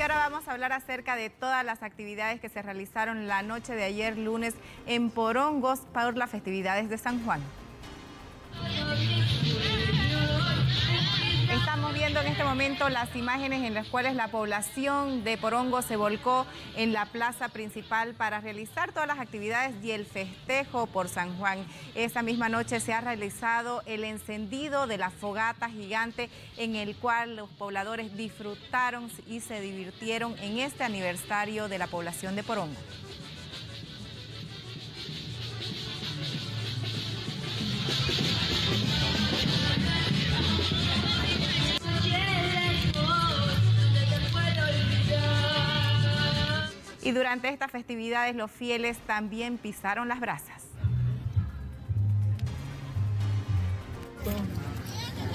Y ahora vamos a hablar acerca de todas las actividades que se realizaron la noche de ayer lunes en Porongos por las festividades de San Juan. Estamos viendo en este momento las imágenes en las cuales la población de Porongos se volcó en la plaza principal para realizar todas las actividades y el festejo por San Juan. Esa misma noche se ha realizado el encendido de la fogata gigante en el cual los pobladores disfrutaron y se divirtieron en este aniversario de la población de Porongos. Y durante estas festividades los fieles también pisaron las brasas.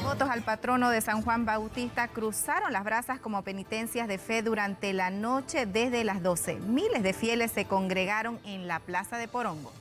Votos al patrono de San Juan Bautista cruzaron las brasas como penitencias de fe durante la noche desde las 12. Miles de fieles se congregaron en la plaza de Porongos.